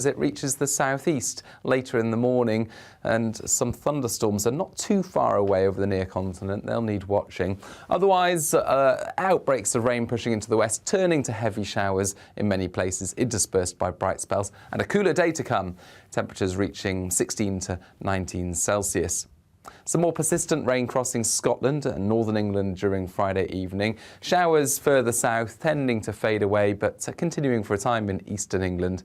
as it reaches the southeast later in the morning, and some thunderstorms are not too far away over the near continent. They'll need watching. Otherwise, outbreaks of rain pushing into the west, turning to heavy showers in many places, interspersed by bright spells, and a cooler day to come. Temperatures reaching 16 to 19 Celsius. Some more persistent rain crossing Scotland and northern England during Friday evening. Showers further south tending to fade away, but continuing for a time in eastern England.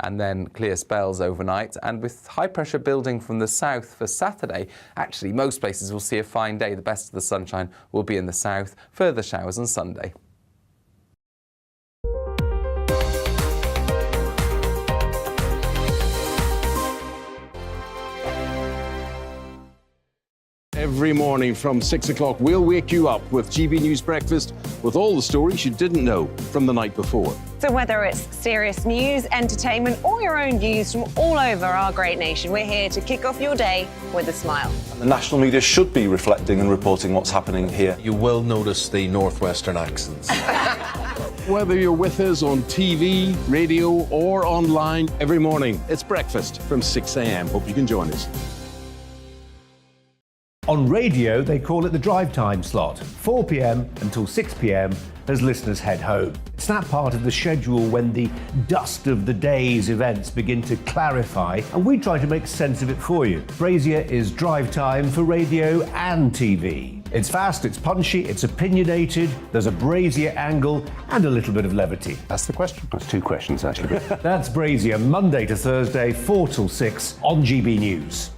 And then clear spells overnight, and with high pressure building from the south for Saturday, actually most places will see a fine day. The best of the sunshine will be in the south, further showers on Sunday. Every morning from 6 o'clock, we'll wake you up with GB News Breakfast with all the stories you didn't know from the night before. So whether it's serious news, entertainment, or your own views from all over our great nation, we're here to kick off your day with a smile. The national media should be reflecting and reporting what's happening here. You will notice the northwestern accents. Whether you're with us on TV, radio, or online, every morning, it's breakfast from 6 a.m. Hope you can join us. On radio, they call it the drive time slot, 4 p.m. until 6 p.m. as listeners head home. It's that part of the schedule when the dust of the day's events begin to clarify, and we try to make sense of it for you. Brazier is drive time for radio and TV. It's fast, it's punchy, it's opinionated, there's a Brazier angle and a little bit of levity. That's the question. That's two questions, actually. That's Brazier, Monday to Thursday, 4 till 6 on GB News.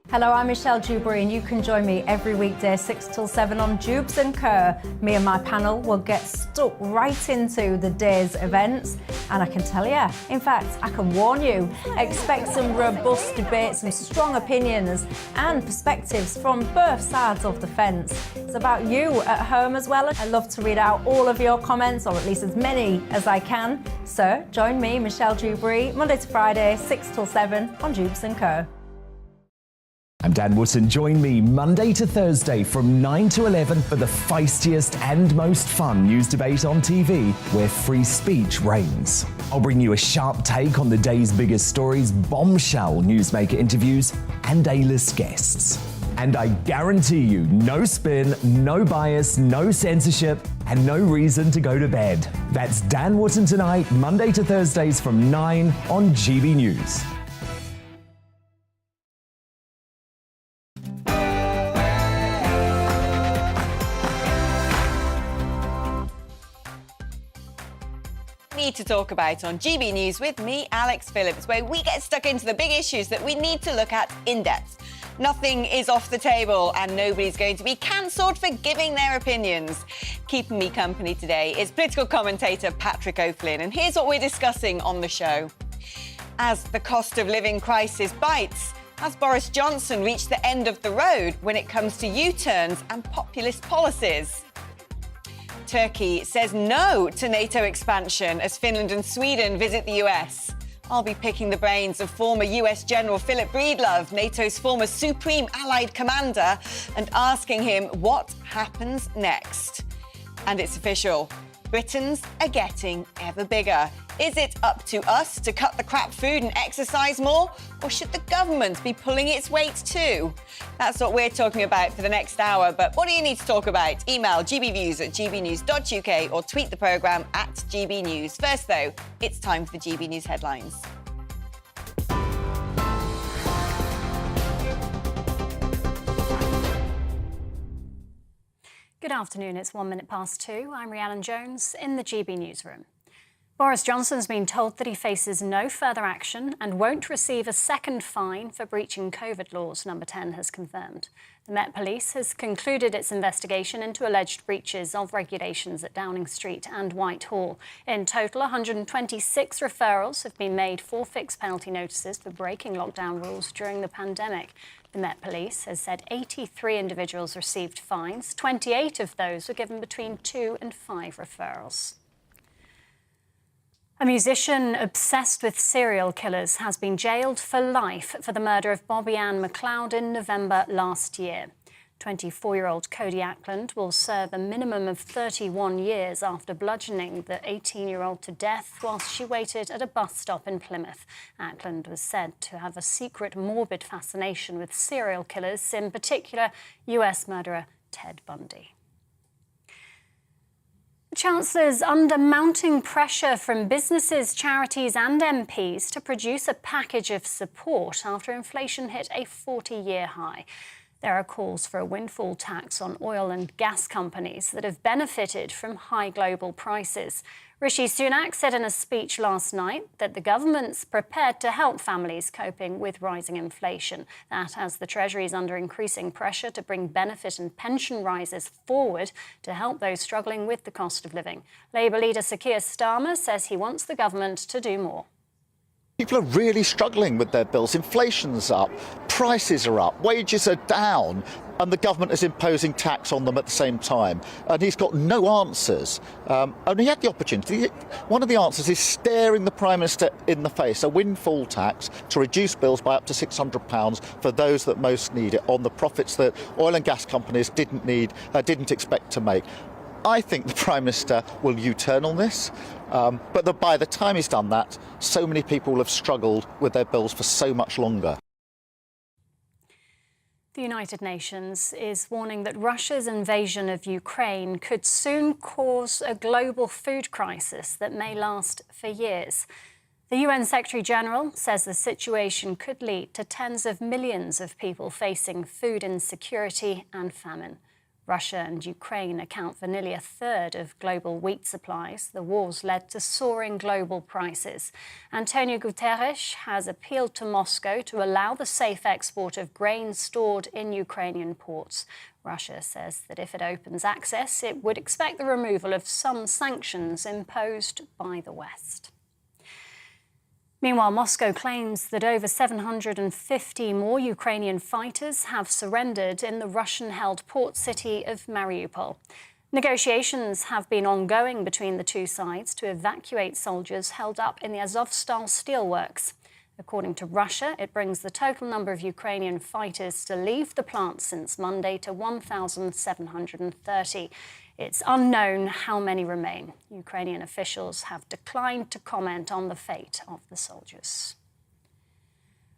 Hello, I'm Michelle Dewberry, and you can join me every weekday 6 till 7 on Jubes and Kerr. Me and my panel will get stuck right into the day's events, and I can tell you, in fact, I can warn you, expect some robust debates, some strong opinions and perspectives from both sides of the fence. It's about you at home as well. I love to read out all of your comments, or at least as many as I can. So join me, Michelle Dewberry, Monday to Friday, 6 till 7 on Jubes and Kerr. I'm Dan Wootton. Join me Monday to Thursday from 9 to 11 for the feistiest and most fun news debate on TV, where free speech reigns. I'll bring you a sharp take on the day's biggest stories, bombshell newsmaker interviews, and A-list guests. And I guarantee you, no spin, no bias, no censorship, and no reason to go to bed. That's Dan Wootton Tonight, Monday to Thursdays from 9 on GB News. To talk about on GB News with me, Alex Phillips, where we get stuck into the big issues that we need to look at in depth. Nothing is off the table and nobody's going to be cancelled for giving their opinions. Keeping me company today is political commentator Patrick O'Flynn, and here's what we're discussing on the show. As the cost of living crisis bites, has Boris Johnson reached the end of the road when it comes to U-turns and populist policies? Turkey says no to NATO expansion as Finland and Sweden visit the US. I'll be picking the brains of former US General Philip Breedlove, NATO's former Supreme Allied Commander, and asking him what happens next. And it's official. Britons are getting ever bigger. Is it up to us to cut the crap food and exercise more? Or should the government be pulling its weight too? That's what we're talking about for the next hour. But what do you need to talk about? Email gbviews@gbnews.uk or tweet the programme @GBNews. First, though, it's time for the GB News headlines. Good afternoon, it's 1 minute past 2. I'm Rhiannon Jones in the GB Newsroom. Boris Johnson's been told that he faces no further action and won't receive a second fine for breaching COVID laws, Number 10 has confirmed. The Met Police has concluded its investigation into alleged breaches of regulations at Downing Street and Whitehall. In total, 126 referrals have been made for fixed penalty notices for breaking lockdown rules during the pandemic. The Met Police has said 83 individuals received fines. 28 of those were given between 2 and 5 referrals. A musician obsessed with serial killers has been jailed for life for the murder of Bobby Ann McLeod in November last year. 24-year-old Cody Ackland will serve a minimum of 31 years after bludgeoning the 18-year-old to death whilst she waited at a bus stop in Plymouth. Ackland was said to have a secret morbid fascination with serial killers, in particular US murderer Ted Bundy. Chancellor's under mounting pressure from businesses, charities and MPs to produce a package of support after inflation hit a 40-year high. There are calls for a windfall tax on oil and gas companies that have benefited from high global prices. Rishi Sunak said in a speech last night that the government's prepared to help families coping with rising inflation. That as the Treasury is under increasing pressure to bring benefit and pension rises forward to help those struggling with the cost of living. Labour leader Sir Keir Starmer says he wants the government to do more. People are really struggling with their bills. Inflation's up, prices are up, wages are down, and the government is imposing tax on them at the same time. And he's got no answers. And he had the opportunity. One of the answers is staring the Prime Minister in the face, a windfall tax to reduce bills by up to £600 for those that most need it, on the profits that oil and gas companies didn't expect to make. I think the Prime Minister will U-turn on this, but by the time he's done that, so many people have struggled with their bills for so much longer. The United Nations is warning that Russia's invasion of Ukraine could soon cause a global food crisis that may last for years. The UN Secretary-General says the situation could lead to tens of millions of people facing food insecurity and famine. Russia and Ukraine account for nearly a third of global wheat supplies. The wars led to soaring global prices. Antonio Guterres has appealed to Moscow to allow the safe export of grain stored in Ukrainian ports. Russia says that if it opens access, it would expect the removal of some sanctions imposed by the West. Meanwhile, Moscow claims that over 750 more Ukrainian fighters have surrendered in the Russian-held port city of Mariupol. Negotiations have been ongoing between the two sides to evacuate soldiers held up in the Azovstal steelworks. According to Russia, it brings the total number of Ukrainian fighters to leave the plant since Monday to 1,730. It's unknown how many remain. Ukrainian officials have declined to comment on the fate of the soldiers.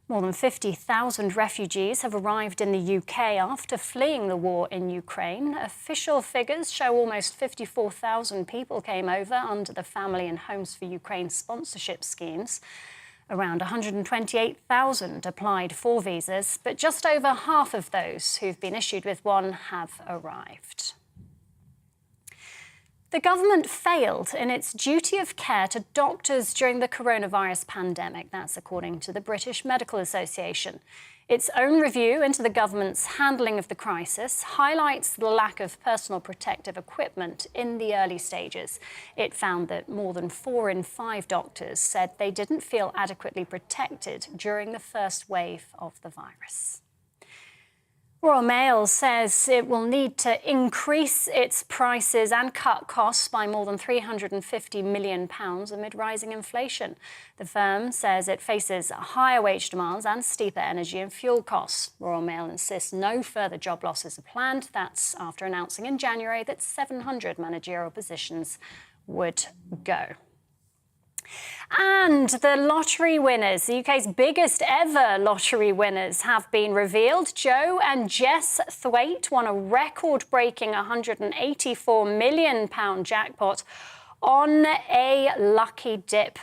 More than 50,000 refugees have arrived in the UK after fleeing the war in Ukraine. Official figures show almost 54,000 people came over under the Family and Homes for Ukraine sponsorship schemes. Around 128,000 applied for visas, but just over half of those who've been issued with one have arrived. The government failed in its duty of care to doctors during the coronavirus pandemic. That's according to the British Medical Association. Its own review into the government's handling of the crisis highlights the lack of personal protective equipment in the early stages. It found that more than 4 in 5 doctors said they didn't feel adequately protected during the first wave of the virus. Royal Mail says it will need to increase its prices and cut costs by more than £350 million amid rising inflation. The firm says it faces higher wage demands and steeper energy and fuel costs. Royal Mail insists no further job losses are planned. That's after announcing in January that 700 managerial positions would go. And the lottery winners, the UK's biggest ever lottery winners, have been revealed. Joe and Jess Thwaite won a record-breaking £184 million jackpot on a lucky dip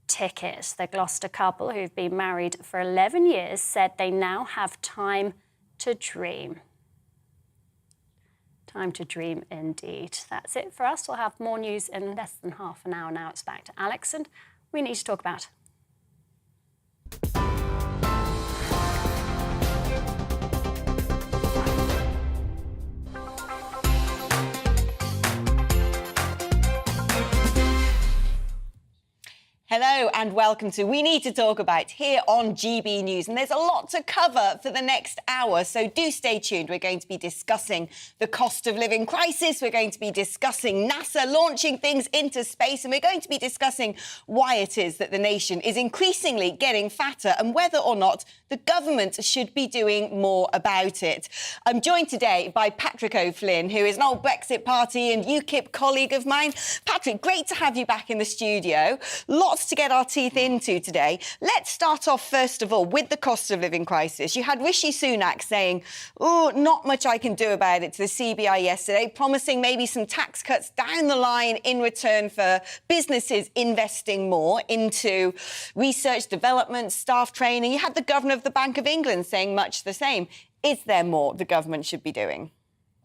ticket. The Gloucester couple, who've been married for 11 years, said they now have time to dream. Time to dream indeed. That's it for us. We'll have more news in less than half an hour now. It's back to Alex, and we need to talk about Hello and welcome to We Need to Talk About here on GB News. And there's a lot to cover for the next hour, so do stay tuned. We're going to be discussing the cost of living crisis. We're going to be discussing NASA launching things into space. And we're going to be discussing why it is that the nation is increasingly getting fatter and whether or not the government should be doing more about it. I'm joined today by Patrick O'Flynn, who is an old Brexit Party and UKIP colleague of mine. Patrick, great to have you back in the studio. Lots to get our teeth into today. Let's start off, first of all, with the cost of living crisis. You had Rishi Sunak saying, oh, not much I can do about it to the CBI yesterday, promising maybe some tax cuts down the line in return for businesses investing more into research, development, staff training. You had the Governor of the Bank of England saying much the same. Is there more the government should be doing?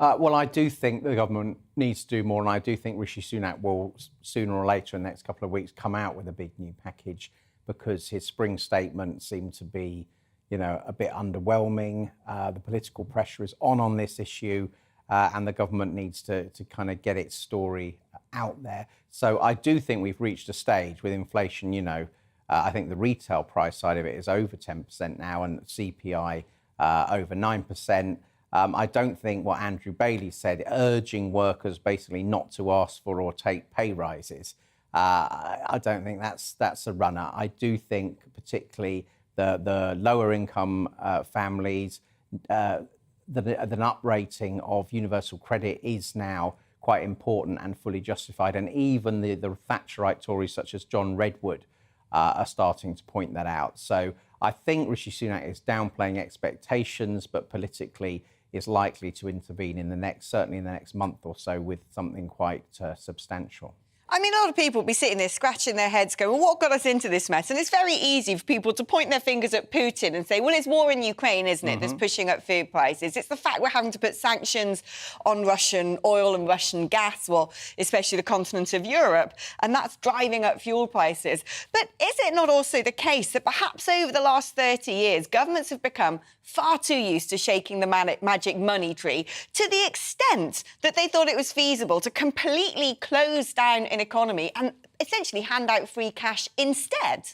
Well, I do think the government needs to do more, and I do think Rishi Sunak will, sooner or later in the next couple of weeks, come out with a big new package, because his spring statement seemed to be, a bit underwhelming. The political pressure is on this issue, and the government needs to kind of get its story out there. So I do think we've reached a stage with inflation, I think the retail price side of it is over 10% now, and CPI over 9%. I don't think what Andrew Bailey said, urging workers basically not to ask for or take pay rises, I don't think that's a runner. I do think particularly the lower income families, the uprating of universal credit is now quite important and fully justified. And even the Thatcherite Tories such as John Redwood are starting to point that out. So I think Rishi Sunak is downplaying expectations, but politically is likely to intervene certainly in the next month or so with something quite substantial. I mean, a lot of people will be sitting there scratching their heads going, well, what got us into this mess? And it's very easy for people to point their fingers at Putin and say, well, it's war in Ukraine, isn't it, that's pushing up food prices. It's the fact we're having to put sanctions on Russian oil and Russian gas, well, especially the continent of Europe, and that's driving up fuel prices. But is it not also the case that perhaps over the last 30 years, governments have become far too used to shaking the magic money tree to the extent that they thought it was feasible to completely close down an economy and essentially hand out free cash instead?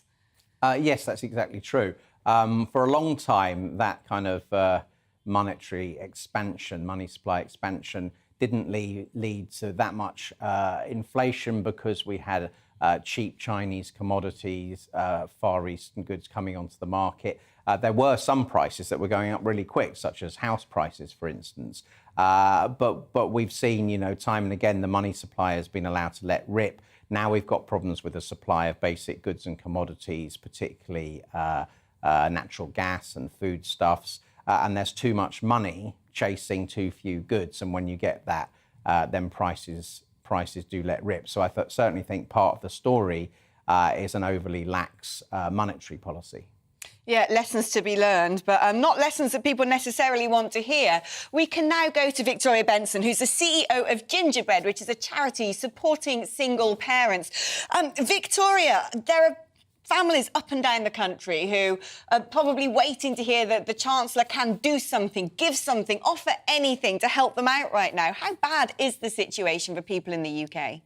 Yes, that's exactly true. For a long time, that kind of monetary expansion, money supply expansion, didn't lead to that much inflation because we had cheap Chinese commodities, Far Eastern goods coming onto the market. There were some prices that were going up really quick, such as house prices, for instance. But we've seen, time and again, the money supply has been allowed to let rip. Now we've got problems with the supply of basic goods and commodities, particularly natural gas and foodstuffs. And there's too much money chasing too few goods. And when you get that, then prices do let rip. So I certainly think part of the story is an overly lax monetary policy. Yeah, lessons to be learned, but not lessons that people necessarily want to hear. We can now go to Victoria Benson, who's the CEO of Gingerbread, which is a charity supporting single parents. Victoria, there are families up and down the country who are probably waiting to hear that the Chancellor can do something, give something, offer anything to help them out right now. How bad is the situation for people in the UK?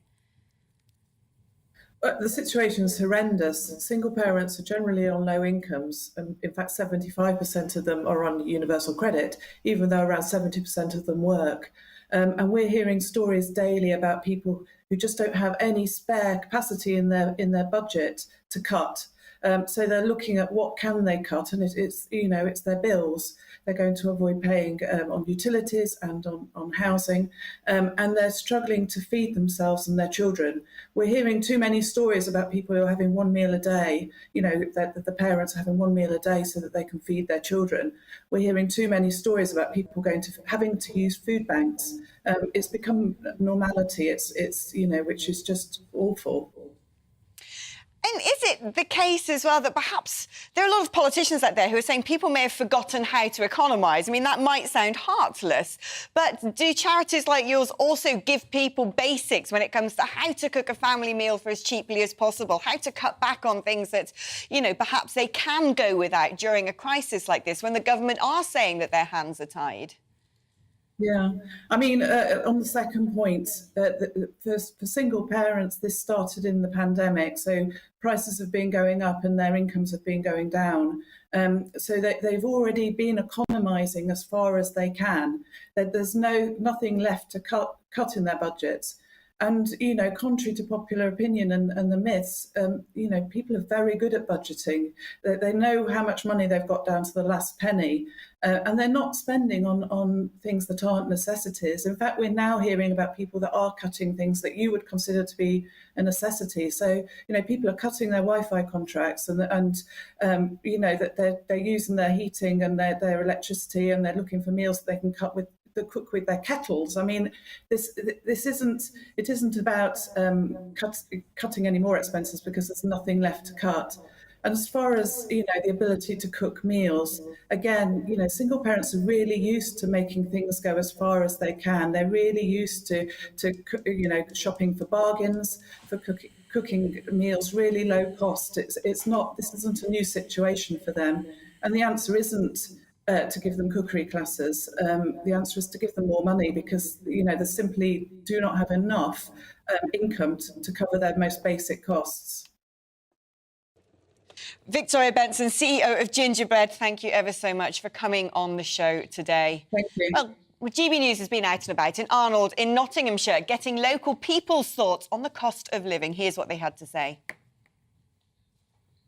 The situation is horrendous. Single parents are generally on low incomes. And in fact, 75% of them are on universal credit, even though around 70% of them work. And we're hearing stories daily about people who just don't have any spare capacity in their budget to cut. So they're looking at what can they cut, and it's their bills. They're going to avoid paying on utilities and on housing, and they're struggling to feed themselves and their children. We're hearing too many stories about people who are having one meal a day, that the parents are having one meal a day so that they can feed their children. We're hearing too many stories about people having to use food banks. It's become normality. It's which is just awful. And is it the case as well that perhaps there are a lot of politicians out there who are saying people may have forgotten how to economise? I mean, that might sound heartless, but do charities like yours also give people basics when it comes to how to cook a family meal for as cheaply as possible, how to cut back on things that, perhaps they can go without during a crisis like this when the government are saying that their hands are tied? Yeah, I mean, on the second point, for single parents, this started in the pandemic, so prices have been going up and their incomes have been going down. So they've already been economising as far as they can. There's nothing left to cut in their budgets. And, you know, contrary to popular opinion and the myths, you know, people are very good at budgeting. They know how much money they've got down to the last penny, and they're not spending on things that aren't necessities. In fact, we're now hearing about people that are cutting things that you would consider to be a necessity. So, you know, people are cutting their Wi-Fi contracts and you know, that they're using their heating and their electricity, and they're looking for meals that they can cook with their kettles. I mean, this isn't about cutting any more expenses, because there's nothing left to cut. And as far as, you know, the ability to cook meals, again, you know, single parents are really used to making things go as far as they can. They're really used to you know, shopping for bargains, for cooking meals really low cost. This isn't a new situation for them. And the answer isn't to give them cookery classes. The answer is to give them more money, because, you know, they simply do not have enough income to cover their most basic costs. Victoria Benson, CEO of Gingerbread, thank you ever so much for coming on the show today. Thank you. Well, GB News has been out and about in Arnold in Nottinghamshire, getting local people's thoughts on the cost of living. Here's what they had to say.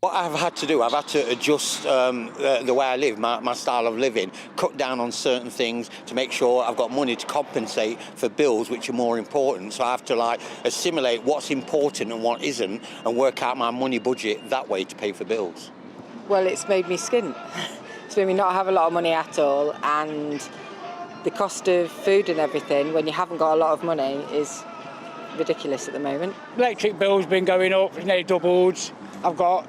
What I've had to do, I've had to adjust the way I live, my style of living, cut down on certain things to make sure I've got money to compensate for bills which are more important. So I have to like assimilate what's important and what isn't, and work out my money budget that way to pay for bills. Well, it's made me skint. It's made me not have a lot of money at all, and the cost of food and everything when you haven't got a lot of money is ridiculous at the moment. Electric bill's been going up, it's nearly doubled. I've got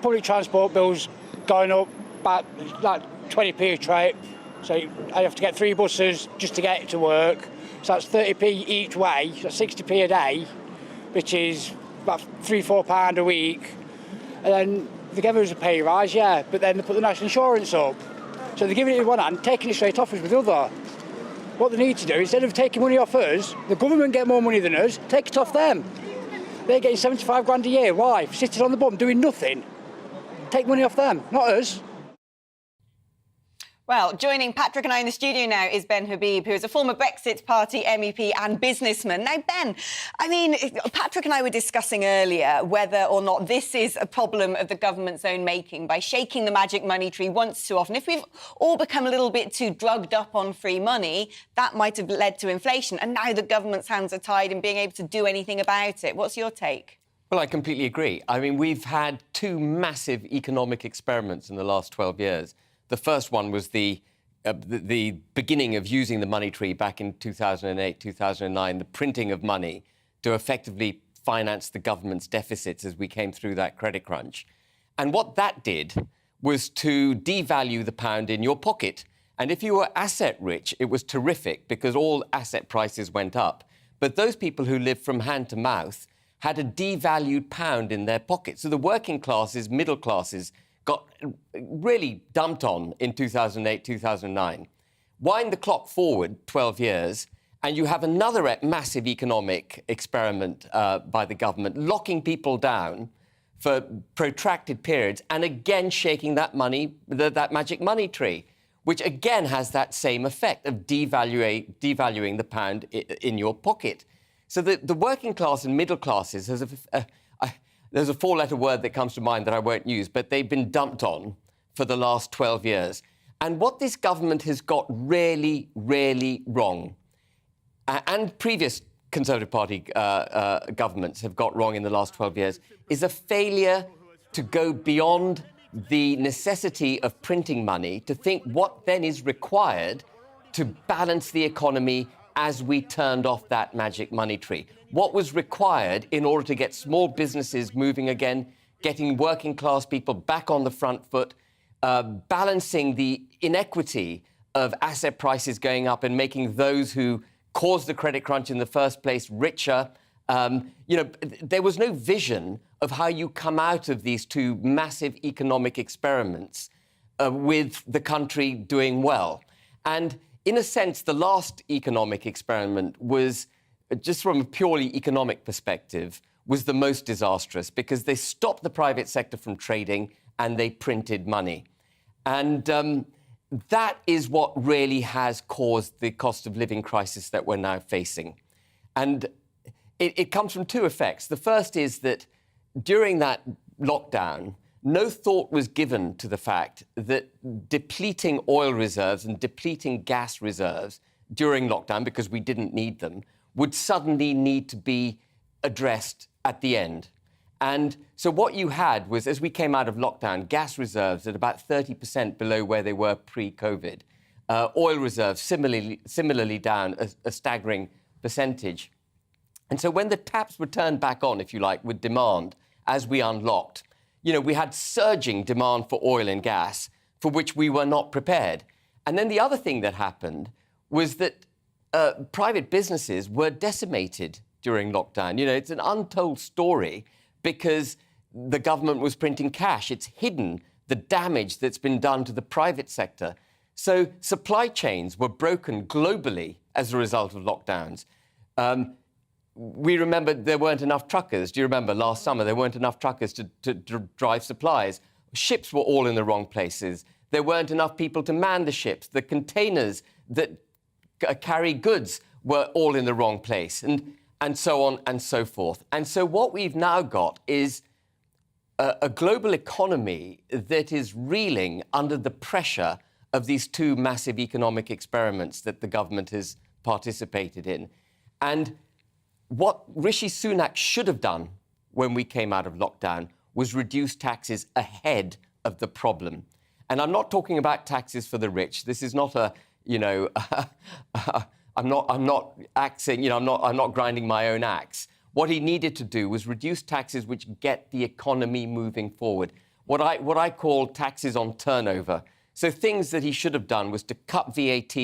public transport bills going up about like 20p a trip, so I have to get 3 buses just to get to work, so that's 30p each way, so 60p a day, which is about £3-4 a week. And then they give us a pay rise, yeah, but then they put the national insurance up, so they're giving it in one hand, taking it straight off us with the other. What they need to do, instead of taking money off us, the government get more money than us, take it off them. They're getting 75 grand a year. Why? Sitting on the bum doing nothing. Take money off them, not us. Well, joining Patrick and I in the studio now is Ben Habib, who is a former Brexit Party MEP and businessman. Now, Ben, I mean, Patrick and I were discussing earlier whether or not this is a problem of the government's own making by shaking the magic money tree once too often. If we've all become a little bit too drugged up on free money, that might have led to inflation. And now the government's hands are tied in being able to do anything about it. What's your take? Well, I completely agree. I mean, we've had 2 massive economic experiments in the last 12 years. The first one was the beginning of using the money tree back in 2008, 2009, the printing of money to effectively finance the government's deficits as we came through that credit crunch. And what that did was to devalue the pound in your pocket. And if you were asset rich, it was terrific because all asset prices went up. But those people who lived from hand to mouth had a devalued pound in their pocket. So the working classes, middle classes, got really dumped on in 2008, 2009. Wind the clock forward 12 years, and you have another massive economic experiment by the government, locking people down for protracted periods, and again shaking that money, that magic money tree, which again has that same effect of devaluing the pound in your pocket. So the working class and middle classes has there's a 4-letter word that comes to mind that I won't use, but they've been dumped on for the last 12 years. And what this government has got really, really wrong, and previous Conservative Party governments have got wrong in the last 12 years, is a failure to go beyond the necessity of printing money to think what then is required to balance the economy as we turned off that magic money tree. What was required in order to get small businesses moving again, getting working class people back on the front foot, balancing the inequity of asset prices going up and making those who caused the credit crunch in the first place richer. There was no vision of how you come out of these 2 massive economic experiments with the country doing well. And in a sense, the last economic experiment was, just from a purely economic perspective, was the most disastrous because they stopped the private sector from trading and they printed money. And that is what really has caused the cost of living crisis that we're now facing. And it comes from two effects. The first is that during that lockdown, no thought was given to the fact that depleting oil reserves and depleting gas reserves during lockdown, because we didn't need them, would suddenly need to be addressed at the end. And so what you had was, as we came out of lockdown, gas reserves at about 30% below where they were pre-COVID. Oil reserves similarly down a staggering percentage. And so when the taps were turned back on, if you like, with demand, as we unlocked, we had surging demand for oil and gas for which we were not prepared. And then the other thing that happened was that private businesses were decimated during lockdown. It's an untold story because the government was printing cash. It's hidden the damage that's been done to the private sector. So supply chains were broken globally as a result of lockdowns. We remember there weren't enough truckers. Do you remember last summer there weren't enough truckers to drive supplies? Ships were all in the wrong places. There weren't enough people to man the ships. The containers that carry goods were all in the wrong place, and so on and so forth. And so what we've now got is a global economy that is reeling under the pressure of these two massive economic experiments that the government has participated in. And what Rishi Sunak should have done when we came out of lockdown was reduce taxes ahead of the problem. And I'm not talking about taxes for the rich. This is not a, I'm not axing, I'm not grinding my own axe. What he needed to do was reduce taxes which get the economy moving forward. What I call taxes on turnover. So things that he should have done was to cut VAT,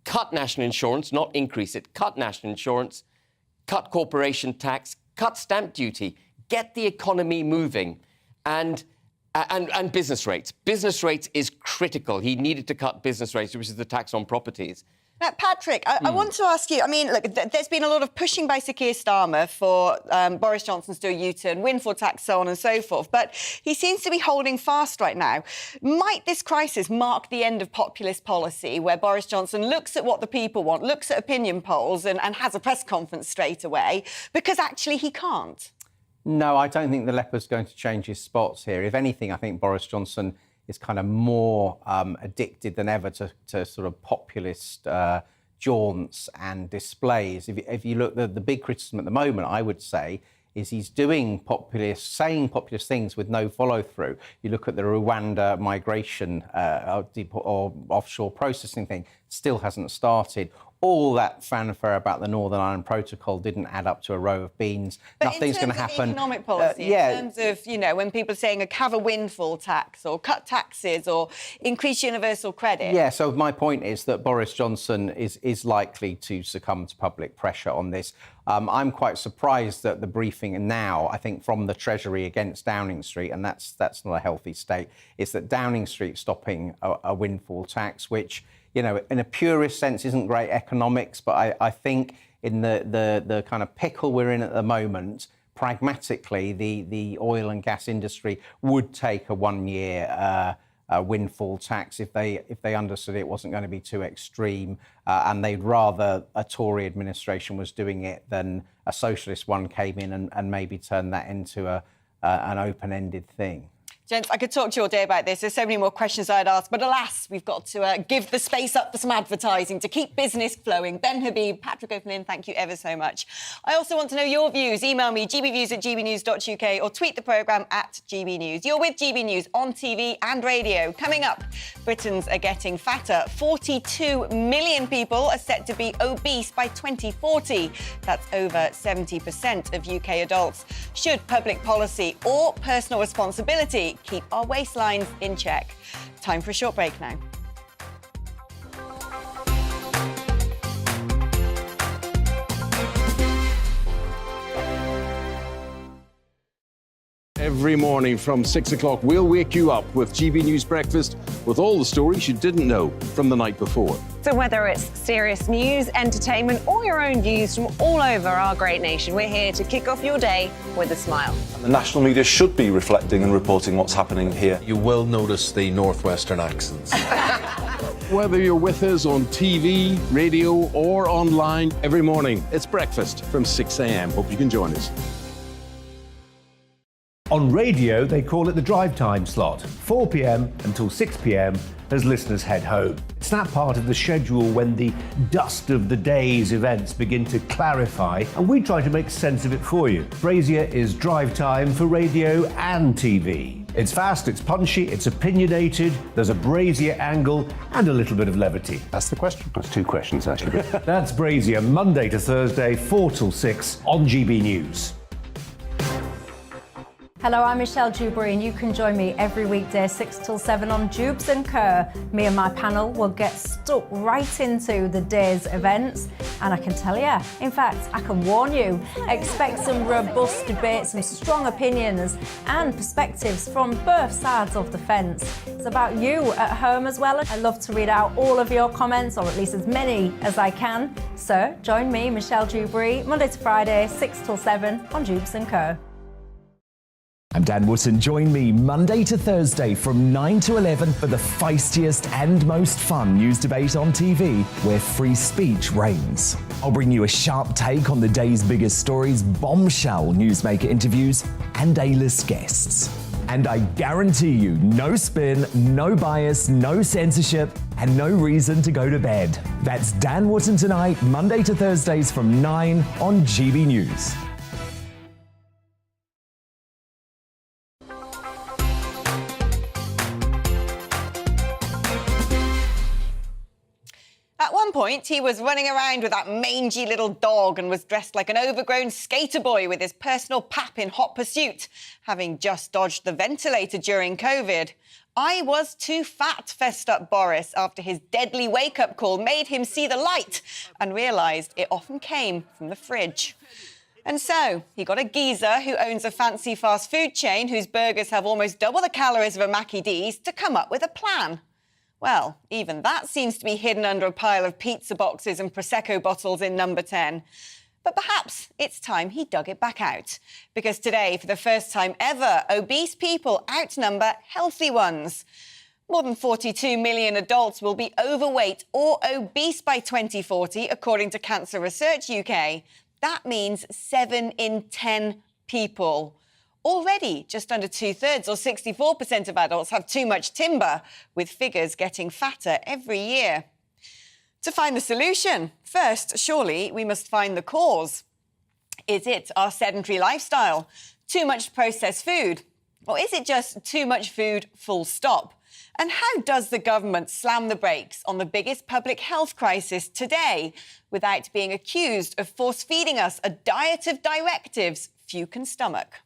cut national insurance, not increase it, cut national insurance, cut corporation tax, cut stamp duty, get the economy moving, and business rates. Business rates is critical. He needed to cut business rates, which is the tax on properties. Now, Patrick, I want to ask you, look, there's been a lot of pushing by Sir Keir Starmer for Boris Johnson to do a U-turn, windfall tax, so on and so forth, but he seems to be holding fast right now. Might this crisis mark the end of populist policy, where Boris Johnson looks at what the people want, looks at opinion polls and has a press conference straight away, because actually he can't? No, I don't think the leopard's going to change his spots here. If anything, I think Boris Johnson is kind of more addicted than ever to sort of populist jaunts and displays. If you look, the big criticism at the moment, I would say, is he's saying populist things with no follow-through. You look at the Rwanda migration or offshore processing thing, still hasn't started. All that fanfare about the Northern Ireland Protocol didn't add up to a row of beans. But nothing's going to happen. In terms of economic policy, in terms of, when people are saying have a windfall tax or cut taxes or increase universal credit. Yeah, so my point is that Boris Johnson is likely to succumb to public pressure on this. I'm quite surprised that the briefing now, I think, from the Treasury against Downing Street, and that's not a healthy state, is that Downing Street stopping a windfall tax, which, in a purist sense isn't great economics, but I think in the kind of pickle we're in at the moment, pragmatically, the oil and gas industry would take a 1-year windfall tax if they understood it wasn't going to be too extreme, and they'd rather a Tory administration was doing it than a socialist one came in and maybe turned that into an open-ended thing. Gents, I could talk to you all day about this. There's so many more questions I'd ask, but alas, we've got to give the space up for some advertising to keep business flowing. Ben Habib, Patrick O'Flynn, thank you ever so much. I also want to know your views. Email me, gbviews@gbnews.uk, or tweet the programme @GBNews. You're with GB News on TV and radio. Coming up, Britons are getting fatter. 42 million people are set to be obese by 2040. That's over 70% of UK adults. Should public policy or personal responsibility keep our waistlines in check? Time for a short break now. Every morning from 6 o'clock, we'll wake you up with GB News Breakfast with all the stories you didn't know from the night before. So whether it's serious news, entertainment, or your own views from all over our great nation, we're here to kick off your day with a smile. The national media should be reflecting and reporting what's happening here. You will notice the northwestern accents. Whether you're with us on TV, radio, or online, every morning, it's breakfast from 6 a.m. Hope you can join us. On radio, they call it the drive time slot, 4 p.m. until 6 p.m. as listeners head home. It's that part of the schedule when the dust of the day's events begin to clarify, and we try to make sense of it for you. Brazier is drive time for radio and TV. It's fast, it's punchy, it's opinionated, there's a Brazier angle and a little bit of levity. That's the question. That's two questions, actually. That's Brazier, Monday to Thursday, 4 till 6 on GB News. Hello, I'm Michelle Dewberry, and you can join me every weekday 6 till 7 on Jubes and Kerr. Me and my panel will get stuck right into the day's events, and I can tell you, in fact, I can warn you, expect some robust debate, some strong opinions and perspectives from both sides of the fence. It's about you at home as well. I love to read out all of your comments, or at least as many as I can. So join me, Michelle Dewberry, Monday to Friday, 6 till 7 on Jubes and Kerr. I'm Dan Wootton. Join me Monday to Thursday from 9 to 11 for the feistiest and most fun news debate on TV, where free speech reigns. I'll bring you a sharp take on the day's biggest stories, bombshell newsmaker interviews, and A-list guests. And I guarantee you, no spin, no bias, no censorship, and no reason to go to bed. That's Dan Wootton tonight, Monday to Thursdays from 9 on GB News. At one point, he was running around with that mangy little dog and was dressed like an overgrown skater boy with his personal pap in hot pursuit, having just dodged the ventilator during COVID. I was too fat, fessed up Boris after his deadly wake-up call made him see the light and realised it often came from the fridge. And so, he got a geezer who owns a fancy fast food chain whose burgers have almost double the calories of a Mackie D's to come up with a plan. Well, even that seems to be hidden under a pile of pizza boxes and Prosecco bottles in number 10. But perhaps it's time he dug it back out. Because today, for the first time ever, obese people outnumber healthy ones. More than 42 million adults will be overweight or obese by 2040, according to Cancer Research UK. That means 7 in 10 people. Already, just under 2/3 or 64% of adults have too much timber, with figures getting fatter every year. To find the solution, first, surely, we must find the cause. Is it our sedentary lifestyle? Too much processed food? Or is it just too much food, full stop? And how does the government slam the brakes on the biggest public health crisis today without being accused of force-feeding us a diet of directives few can stomach?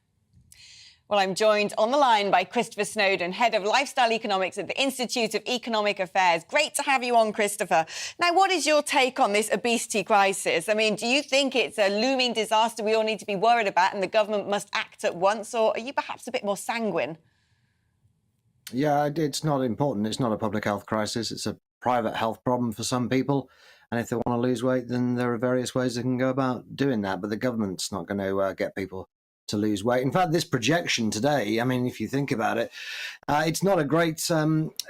Well, I'm joined on the line by Christopher Snowdon, Head of Lifestyle Economics at the Institute of Economic Affairs. Great to have you on, Christopher. Now, what is your take on this obesity crisis? I mean, do you think it's a looming disaster we all need to be worried about and the government must act at once, or are you perhaps a bit more sanguine? Yeah, it's not important. It's not a public health crisis. It's a private health problem for some people. And if they want to lose weight, then there are various ways they can go about doing that. But the government's not going to get people to lose weight. In fact, this projection today, I mean, if you think about it, it's not a great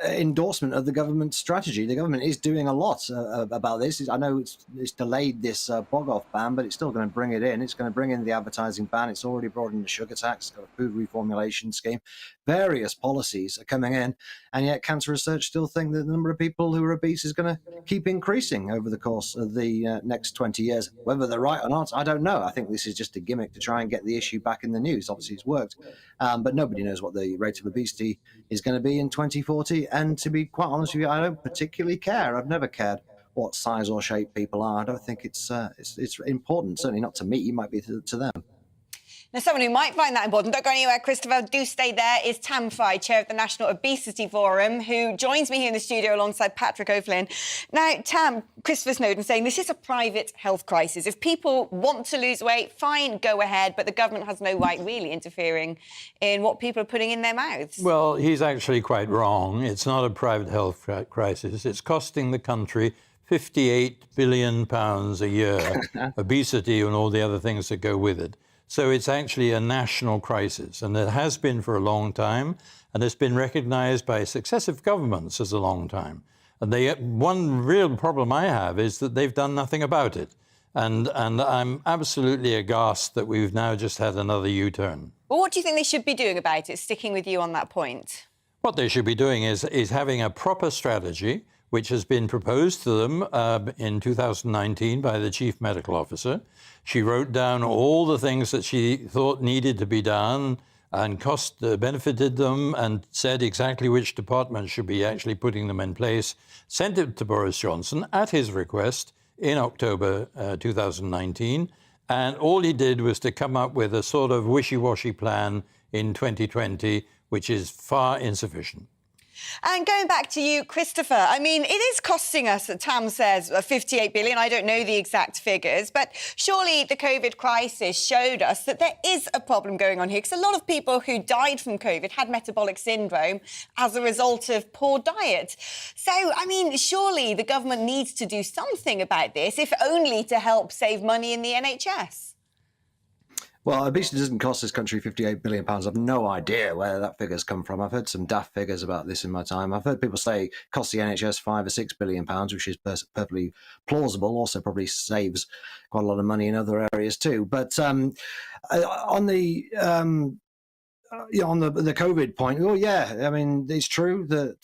endorsement of the government's strategy. The government is doing a lot about this. I know it's delayed this bog-off ban, but it's still going to bring it in. It's going to bring in the advertising ban. It's already brought in the sugar tax, got a food reformulation scheme. Various policies are coming in, and yet Cancer Research still think that the number of people who are obese is going to keep increasing over the course of the next 20 years. Whether they're right or not, I don't know. I think this is just a gimmick to try and get the issue back in the news. Obviously, it's worked, but nobody knows what the rate of obesity is going to be in 2040. And to be quite honest with you, I don't particularly care. I've never cared what size or shape people are. I don't think it's important. Certainly not to me. It might be to them. Now, someone who might find that important, don't go anywhere, Christopher, do stay there, is Tam Fry, chair of the National Obesity Forum, who joins me here in the studio alongside Patrick O'Flynn. Now, Tam, Christopher Snowden saying this is a private health crisis. If people want to lose weight, fine, go ahead, but the government has no right really interfering in what people are putting in their mouths. Well, he's actually quite wrong. It's not a private health crisis. It's costing the country £58 billion a year, obesity and all the other things that go with it. So it's actually a national crisis, and it has been for a long time, and it's been recognised by successive governments as a long time. And one real problem I have is that they've done nothing about it. And I'm absolutely aghast that we've now just had another U-turn. Well, what do you think they should be doing about it, sticking with you on that point? What they should be doing is having a proper strategy, which has been proposed to them in 2019 by the Chief Medical Officer. She wrote down all the things that she thought needed to be done and benefited them, and said exactly which departments should be actually putting them in place, sent it to Boris Johnson at his request in October 2019. And all he did was to come up with a sort of wishy-washy plan in 2020, which is far insufficient. And going back to you, Christopher, I mean, it is costing us, Tam says, 58 billion. I don't know the exact figures, but surely the COVID crisis showed us that there is a problem going on here, because a lot of people who died from COVID had metabolic syndrome as a result of poor diet. So, I mean, surely the government needs to do something about this, if only to help save money in the NHS. Well, obesity doesn't cost this country £58 billion. I've no idea where that figure's come from. I've heard some daft figures about this in my time. I've heard people say it costs the NHS £5 or £6 billion, which is perfectly plausible. Also probably saves quite a lot of money in other areas too. But on the COVID point, well, yeah, I mean, it's true that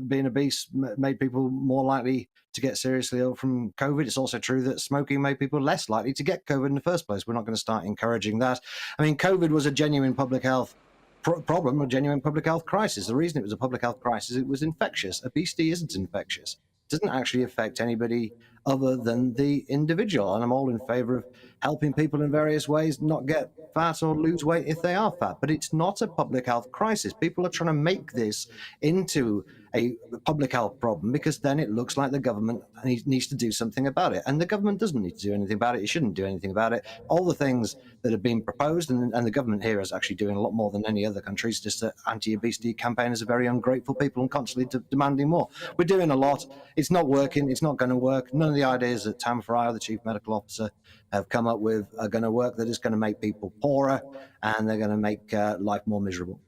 being obese made people more likely to get seriously ill from COVID. It's also true that smoking made people less likely to get COVID in the first place. We're not going to start encouraging that. I mean, COVID was a genuine public health problem, a genuine public health crisis. The reason it was a public health crisis, it was infectious. Obesity isn't infectious. It doesn't actually affect anybody other than the individual. And I'm all in favour of helping people in various ways not get fat or lose weight if they are fat. But it's not a public health crisis. People are trying to make this into a public health problem, because then it looks like the government needs to do something about it. And the government doesn't need to do anything about it. It shouldn't do anything about it. All the things that have been proposed, and the government here is actually doing a lot more than any other countries. Just that anti-obesity campaigners are very ungrateful people and constantly demanding more. We're doing a lot. It's not working. It's not going to work. None of the ideas that Tam Fry, the Chief Medical Officer, have come up with are going to work. They're just going to make people poorer, and they're going to make life more miserable.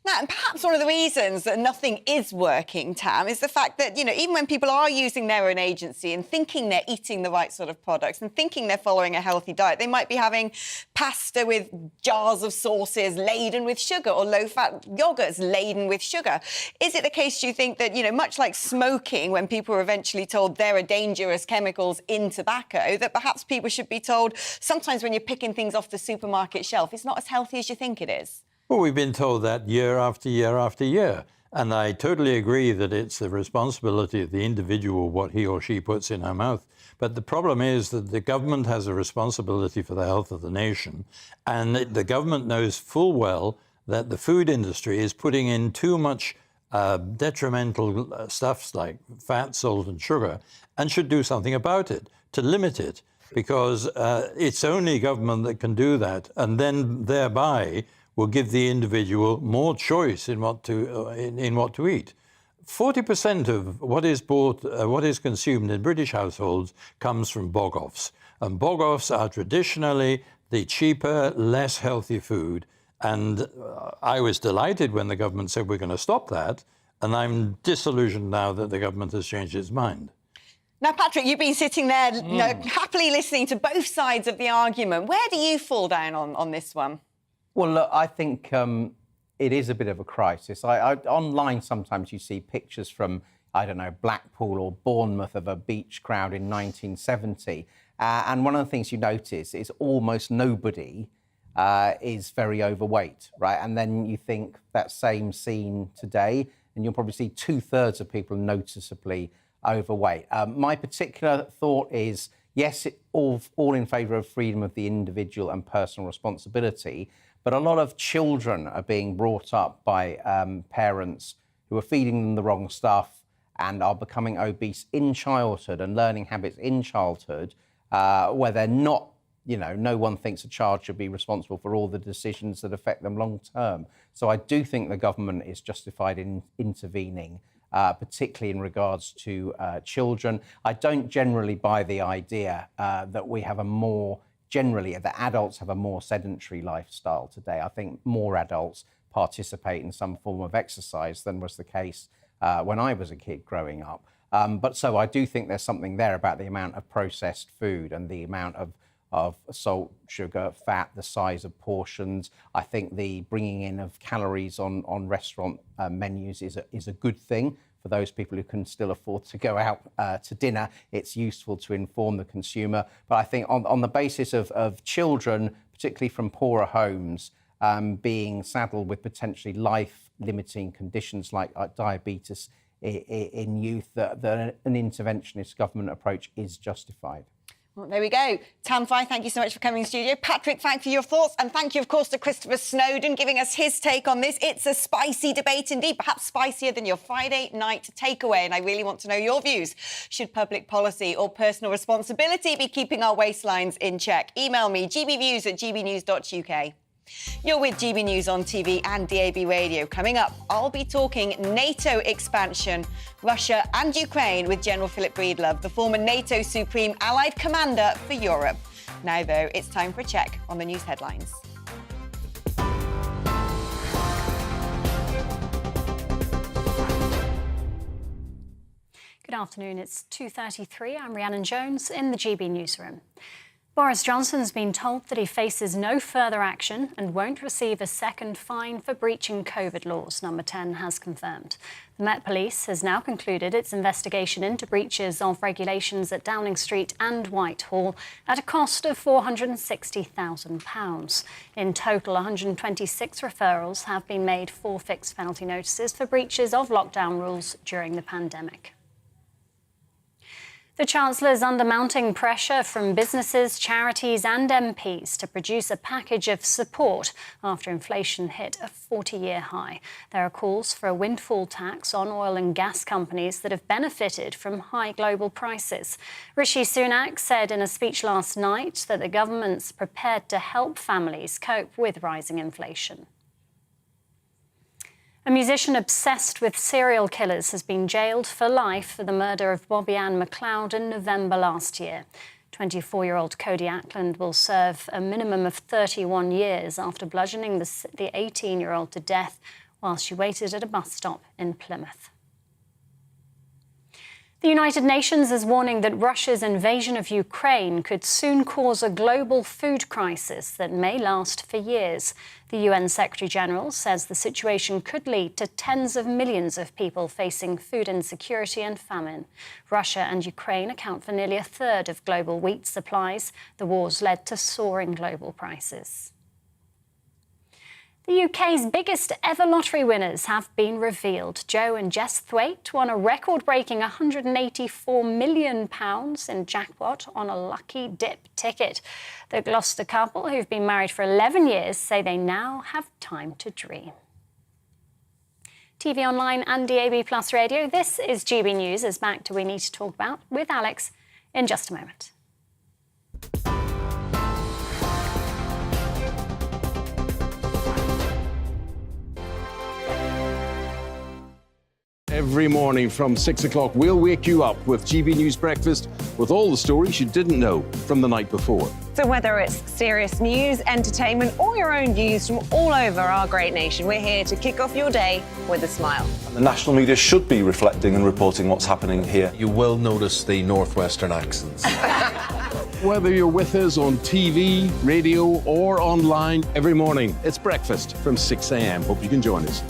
Now, and perhaps one of the reasons that nothing is working, Tam, is the fact that, even when people are using their own agency and thinking they're eating the right sort of products and thinking they're following a healthy diet, they might be having pasta with jars of sauces laden with sugar, or low-fat yogurts laden with sugar. Is it the case, do you think, that, much like smoking, when people were eventually told there are dangerous chemicals in tobacco, that perhaps people should be told sometimes when you're picking things off the supermarket shelf, it's not as healthy as you think it is? Well, we've been told that year after year after year. And I totally agree that it's the responsibility of the individual what he or she puts in her mouth. But the problem is that the government has a responsibility for the health of the nation. And the government knows full well that the food industry is putting in too much detrimental stuffs like fat, salt and sugar, and should do something about it to limit it, because it's only government that can do that, and then thereby will give the individual more choice in what to eat. 40% of what is bought, what is consumed in British households comes from bog-offs. And bog-offs are traditionally the cheaper, less healthy food. And I was delighted when the government said we're going to stop that. And I'm disillusioned now that the government has changed its mind. Now, Patrick, you've been sitting there happily listening to both sides of the argument. Where do you fall down on this one? Well, look, I think it is a bit of a crisis. Online, sometimes you see pictures from, I don't know, Blackpool or Bournemouth of a beach crowd in 1970. And one of the things you notice is almost nobody is very overweight, right? And then you think that same scene today, and you'll probably see 2/3 of people noticeably overweight. My particular thought is, yes, all in favour of freedom of the individual and personal responsibility, but a lot of children are being brought up by parents who are feeding them the wrong stuff and are becoming obese in childhood and learning habits in childhood where they're not, no one thinks a child should be responsible for all the decisions that affect them long term. So I do think the government is justified in intervening, particularly in regards to children. I don't generally buy the idea that we have that adults have a more sedentary lifestyle today. I think more adults participate in some form of exercise than was the case when I was a kid growing up. So I do think there's something there about the amount of processed food and the amount of salt, sugar, fat, the size of portions. I think the bringing in of calories on restaurant menus is a good thing for those people who can still afford to go out to dinner. It's useful to inform the consumer. But I think on the basis of children, particularly from poorer homes, being saddled with potentially life-limiting conditions like diabetes in youth, that an interventionist government approach is justified. Well, there we go. Tam-Fai, thank you so much for coming in studio. Patrick, thank you for your thoughts. And thank you, of course, to Christopher Snowdon giving us his take on this. It's a spicy debate indeed, perhaps spicier than your Friday night takeaway. And I really want to know your views. Should public policy or personal responsibility be keeping our waistlines in check? Email me, gbviews@gbnews.uk. You're with GB News on TV and DAB Radio. Coming up, I'll be talking NATO expansion, Russia and Ukraine with General Philip Breedlove, the former NATO Supreme Allied Commander for Europe. Now, though, it's time for a check on the news headlines. Good afternoon, it's 2:33. I'm Rhiannon Jones in the GB Newsroom. Boris Johnson's been told that he faces no further action and won't receive a second fine for breaching COVID laws, Number 10 has confirmed. The Met Police has now concluded its investigation into breaches of regulations at Downing Street and Whitehall at a cost of £460,000. In total, 126 referrals have been made for fixed penalty notices for breaches of lockdown rules during the pandemic. The Chancellor is under mounting pressure from businesses, charities and MPs to produce a package of support after inflation hit a 40-year high. There are calls for a windfall tax on oil and gas companies that have benefited from high global prices. Rishi Sunak said in a speech last night that the government's prepared to help families cope with rising inflation. A musician obsessed with serial killers has been jailed for life for the murder of Bobby Ann McLeod in November last year. 24-year-old Cody Ackland will serve a minimum of 31 years after bludgeoning the 18-year-old to death while she waited at a bus stop in Plymouth. The United Nations is warning that Russia's invasion of Ukraine could soon cause a global food crisis that may last for years. The UN Secretary-General says the situation could lead to tens of millions of people facing food insecurity and famine. Russia and Ukraine account for nearly a third of global wheat supplies. The wars led to soaring global prices. The UK's biggest ever lottery winners have been revealed. Joe and Jess Thwaite won a record-breaking £184 million in jackpot on a lucky dip ticket. The Gloucester couple, who've been married for 11 years, say they now have time to dream. TV Online and DAB Plus Radio, this is GB News. Is back to We Need to Talk About with Alex in just a moment. Every morning from 6 o'clock, we'll wake you up with GB News Breakfast with all the stories you didn't know from the night before. So whether it's serious news, entertainment, or your own views from all over our great nation, we're here to kick off your day with a smile. The national media should be reflecting and reporting what's happening here. You will notice the northwestern accents. Whether you're with us on TV, radio, or online, every morning, it's breakfast from 6 a.m. Hope you can join us.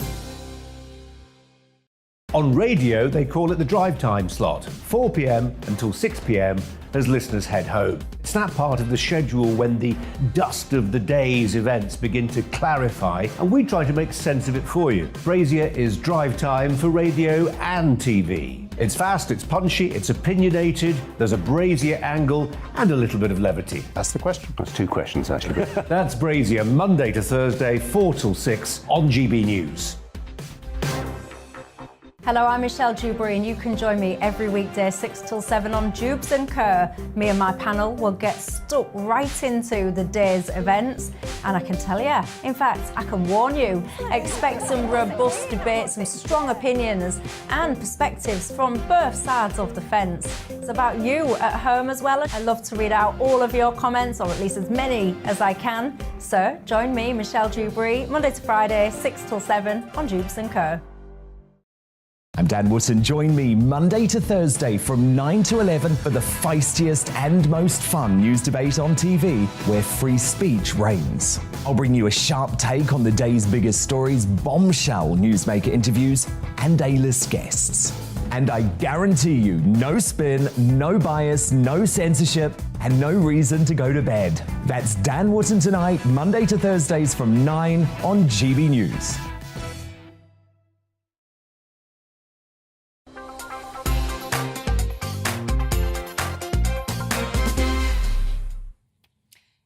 On radio, they call it the drive time slot, 4 p.m. until 6 p.m. as listeners head home. It's that part of the schedule when the dust of the day's events begin to clarify, and we try to make sense of it for you. Brazier is drive time for radio and TV. It's fast, it's punchy, it's opinionated, there's a brazier angle and a little bit of levity. That's the question. That's two questions, actually. That's Brazier, Monday to Thursday, 4 till 6 on GB News. Hello, I'm Michelle Dewberry, and you can join me every weekday 6 till 7 on Jubes and Kerr. Me and my panel will get stuck right into the day's events, and I can tell you, in fact, I can warn you, expect some robust debates, some strong opinions and perspectives from both sides of the fence. It's about you at home as well. I love to read out all of your comments, or at least as many as I can. So join me, Michelle Dewberry, Monday to Friday, 6 till 7 on Jubes and Kerr. I'm Dan Wootton. Join me Monday to Thursday from 9 to 11 for the feistiest and most fun news debate on TV, where free speech reigns. I'll bring you a sharp take on the day's biggest stories, bombshell newsmaker interviews, and A-list guests. And I guarantee you, no spin, no bias, no censorship, and no reason to go to bed. That's Dan Wootton tonight, Monday to Thursdays from 9 on GB News.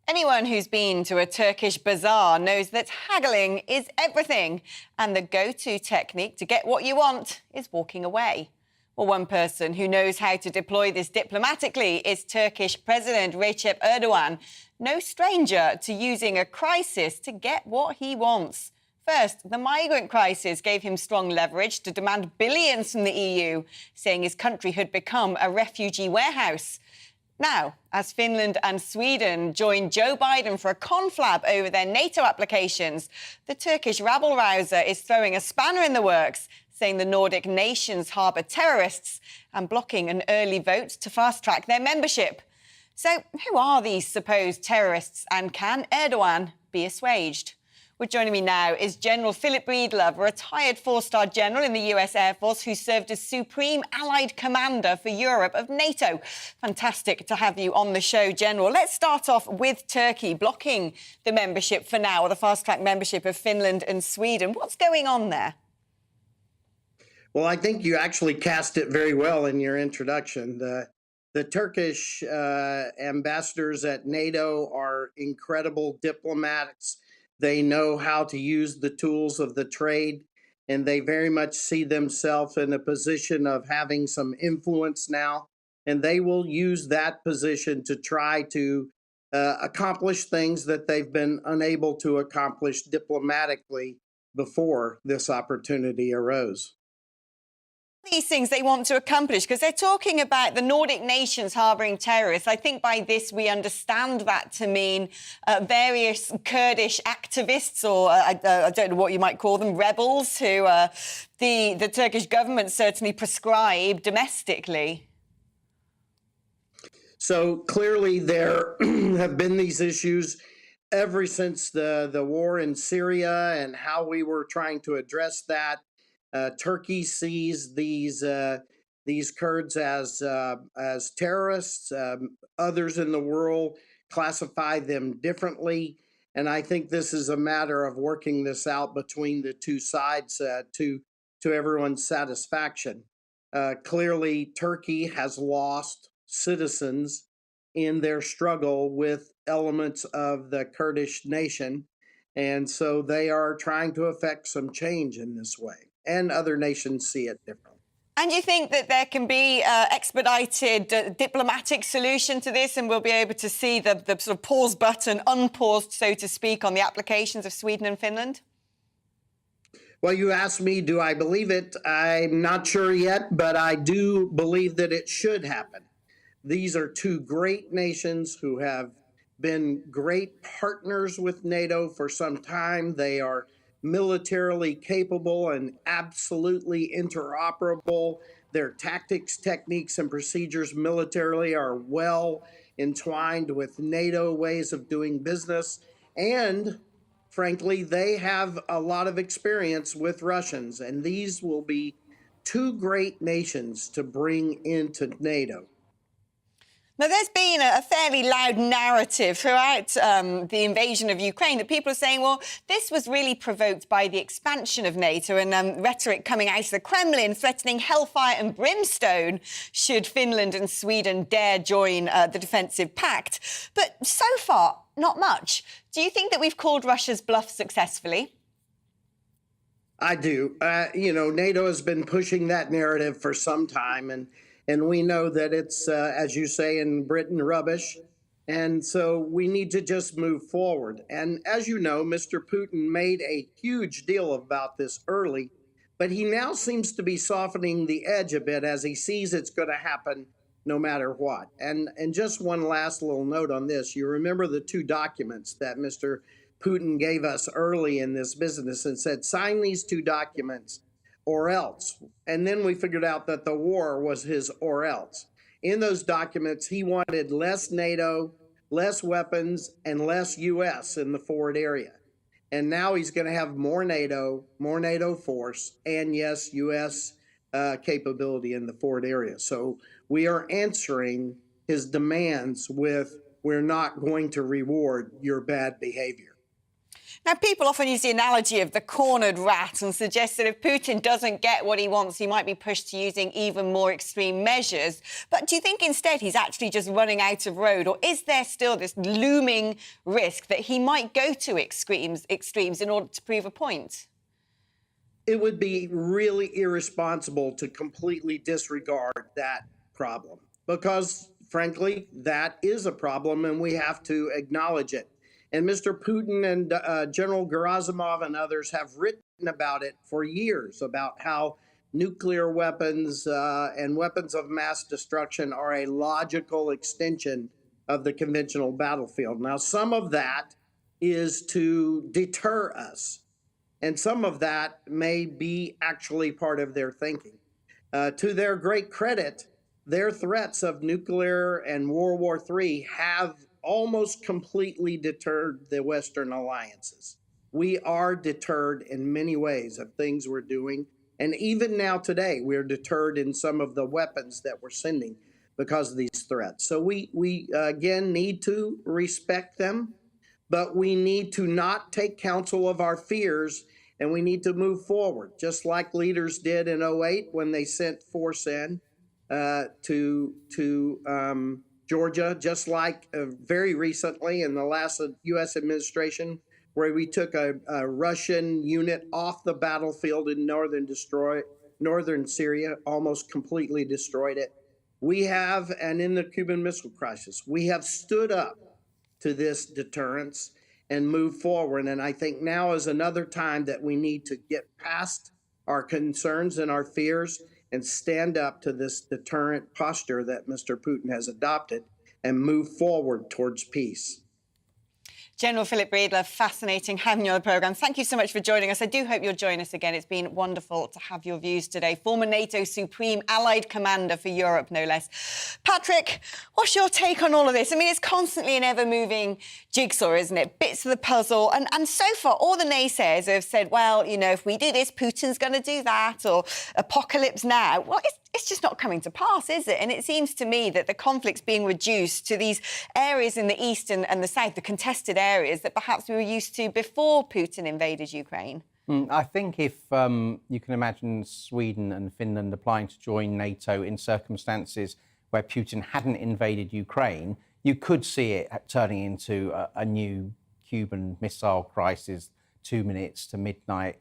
Anyone who's been to a Turkish bazaar knows that haggling is everything, and the go-to technique to get what you want is walking away. Well, one person who knows how to deploy this diplomatically is Turkish President Recep Erdogan, no stranger to using a crisis to get what he wants. First, the migrant crisis gave him strong leverage to demand billions from the EU, saying his country had become a refugee warehouse. Now, as Finland and Sweden join Joe Biden for a conflab over their NATO applications, the Turkish rabble-rouser is throwing a spanner in the works, saying the Nordic nations harbour terrorists and blocking an early vote to fast-track their membership. So, who are these supposed terrorists, and can Erdogan be assuaged? Well, joining me now is General Philip Breedlove, a retired four-star general in the US Air Force who served as Supreme Allied Commander for Europe of NATO. Fantastic to have you on the show, General. Let's start off with Turkey blocking the membership for now, or the fast-track membership of Finland and Sweden. What's going on there? Well, I think you actually cast it very well in your introduction. The Turkish ambassadors at NATO are incredible diplomats. They know how to use the tools of the trade, and they very much see themselves in a position of having some influence now. And they will use that position to try to accomplish things that they've been unable to accomplish diplomatically before this opportunity arose. These things they want to accomplish, because they're talking about the Nordic nations harbouring terrorists. I think by this we understand that to mean various Kurdish activists, or I don't know what you might call them, rebels, who the Turkish government certainly prescribe domestically. So clearly there have been these issues ever since the war in Syria and how we were trying to address that. Turkey sees these Kurds as terrorists. Others in the world classify them differently, and I think this is a matter of working this out between the two sides to everyone's satisfaction. Clearly, Turkey has lost citizens in their struggle with elements of the Kurdish nation, and so they are trying to effect some change in this way. And other nations see it differently. And you think that there can be expedited diplomatic solution to this, and we'll be able to see the sort of pause button unpaused, so to speak, on the applications of Sweden and Finland? Well, you asked me, do I believe it? I'm not sure yet, but I do believe that it should happen. These are two great nations who have been great partners with NATO for some time. They are militarily capable and absolutely interoperable. Their tactics, techniques, and procedures militarily are well entwined with NATO ways of doing business. And frankly, they have a lot of experience with Russians, and these will be two great nations to bring into NATO. Now, there's been a fairly loud narrative throughout the invasion of Ukraine that people are saying, well, this was really provoked by the expansion of NATO and rhetoric coming out of the Kremlin threatening hellfire and brimstone should Finland and Sweden dare join the defensive pact. But so far, not much. Do you think that we've called Russia's bluff successfully? I do. NATO has been pushing that narrative for some time, and we know that it's, as you say in Britain, rubbish. And so we need to just move forward. And as you know, Mr. Putin made a huge deal about this early, but he now seems to be softening the edge a bit as he sees it's going to happen no matter what. And just one last little note on this. You remember the two documents that Mr. Putin gave us early in this business and said, sign these two documents or else. And then we figured out that the war was his or else. In those documents, he wanted less NATO, less weapons, and less U.S. in the forward area. And now he's going to have more NATO force, and yes, U.S. Capability in the forward area. So we are answering his demands with, we're not going to reward your bad behavior. Now, people often use the analogy of the cornered rat and suggest that if Putin doesn't get what he wants, he might be pushed to using even more extreme measures. But do you think instead he's actually just running out of road? Or is there still this looming risk that he might go to extremes in order to prove a point? It would be really irresponsible to completely disregard that problem because, frankly, that is a problem and we have to acknowledge it. And Mr. Putin and General Gerasimov and others have written about it for years, about how nuclear weapons and weapons of mass destruction are a logical extension of the conventional battlefield. Now, some of that is to deter us, and some of that may be actually part of their thinking. To their great credit, their threats of nuclear and World War III have almost completely deterred the Western alliances. We are deterred in many ways of things we're doing. And even now today, we're deterred in some of the weapons that we're sending because of these threats. So we again, need to respect them, but we need to not take counsel of our fears, and we need to move forward, just like leaders did in 2008 when they sent force in to Georgia, just like very recently in the last U.S. administration, where we took a Russian unit off the battlefield in northern Syria, almost completely destroyed it. We have, and in the Cuban Missile Crisis, we have stood up to this deterrence and move forward. And I think now is another time that we need to get past our concerns and our fears and stand up to this deterrent posture that Mr. Putin has adopted and move forward towards peace. General Philip Breedlove, fascinating having you on the programme. Thank you so much for joining us. I do hope you'll join us again. It's been wonderful to have your views today. Former NATO Supreme Allied Commander for Europe, no less. Patrick, what's your take on all of this? I mean, it's constantly an ever-moving jigsaw, isn't it? Bits of the puzzle. And so far, all the naysayers have said, well, you know, if we do this, Putin's going to do that, or apocalypse now. Well, it's just not coming to pass, is it? And it seems to me that the conflict's being reduced to these areas in the east and the south, the contested areas that perhaps we were used to before Putin invaded Ukraine. I think if you can imagine Sweden and Finland applying to join NATO in circumstances where Putin hadn't invaded Ukraine, you could see it turning into a new Cuban Missile Crisis, 2 minutes to midnight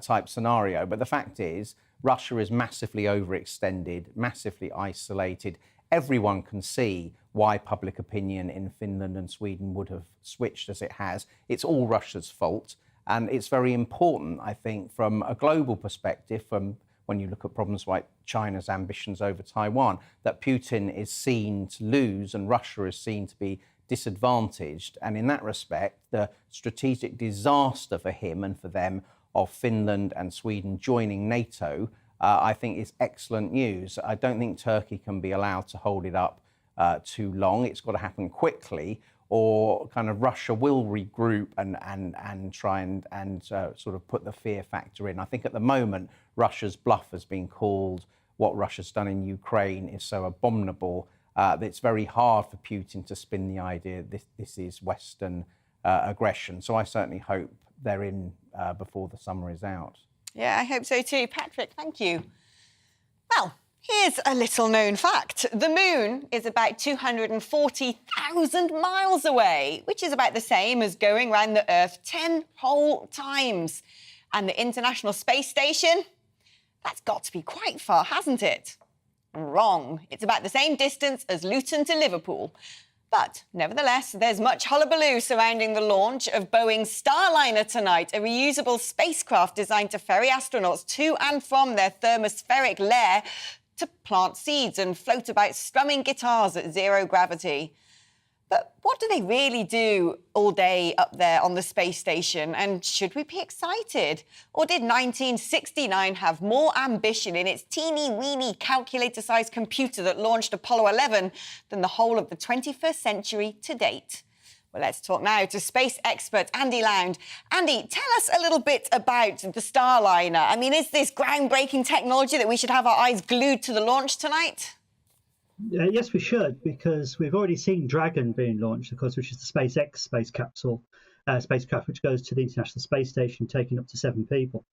type scenario. But the fact is, Russia is massively overextended, massively isolated. Everyone can see why public opinion in Finland and Sweden would have switched as it has. It's all Russia's fault. And it's very important, I think, from a global perspective, from when you look at problems like China's ambitions over Taiwan, that Putin is seen to lose and Russia is seen to be disadvantaged. And in that respect, the strategic disaster for him and for them of Finland and Sweden joining NATO, I think is excellent news. I don't think Turkey can be allowed to hold it up too long. It's got to happen quickly, or kind of Russia will regroup and try and sort of put the fear factor in. I think at the moment, Russia's bluff has been called. What Russia's done in Ukraine is so abominable that it's very hard for Putin to spin the idea this is Western aggression. So I certainly hope they're in before the summer is out. Yeah, I hope so too. Patrick, thank you. Well, here's a little-known fact. The moon is about 240,000 miles away, which is about the same as going around the Earth 10 whole times. And the International Space Station? That's got to be quite far, hasn't it? Wrong. It's about the same distance as Luton to Liverpool. But nevertheless, there's much hullabaloo surrounding the launch of Boeing's Starliner tonight, a reusable spacecraft designed to ferry astronauts to and from their thermospheric lair to plant seeds and float about strumming guitars at zero gravity. But what do they really do all day up there on the space station? And should we be excited? Or did 1969 have more ambition in its teeny-weeny calculator-sized computer that launched Apollo 11 than the whole of the 21st century to date? Well, let's talk now to space expert Andy Lound. Andy, tell us a little bit about the Starliner. I mean, is this groundbreaking technology that we should have our eyes glued to the launch tonight? Yes, we should, because we've already seen Dragon being launched, of course, which is the SpaceX space capsule spacecraft, which goes to the International Space Station, taking up to 7 people.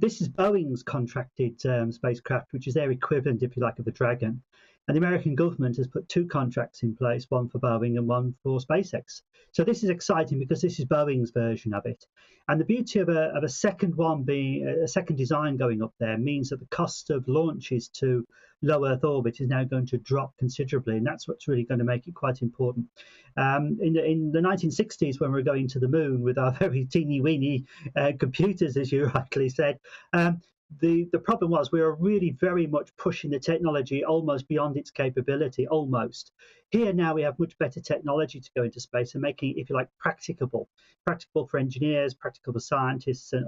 This is Boeing's contracted spacecraft, which is their equivalent, if you like, of the Dragon. And the American government has put 2 contracts in place, one for Boeing and one for SpaceX. So this is exciting because this is Boeing's version of it. And the beauty of a second one being a second design going up there means that the cost of launches to low Earth orbit is now going to drop considerably, and that's what's really going to make it quite important. In the 1960s, when we were going to the moon with our very teeny-weeny computers, as you rightly said, the problem was we were really very much pushing the technology almost beyond its capability, almost. Here now we have much better technology to go into space and making it, if you like, practicable for engineers, practical for scientists and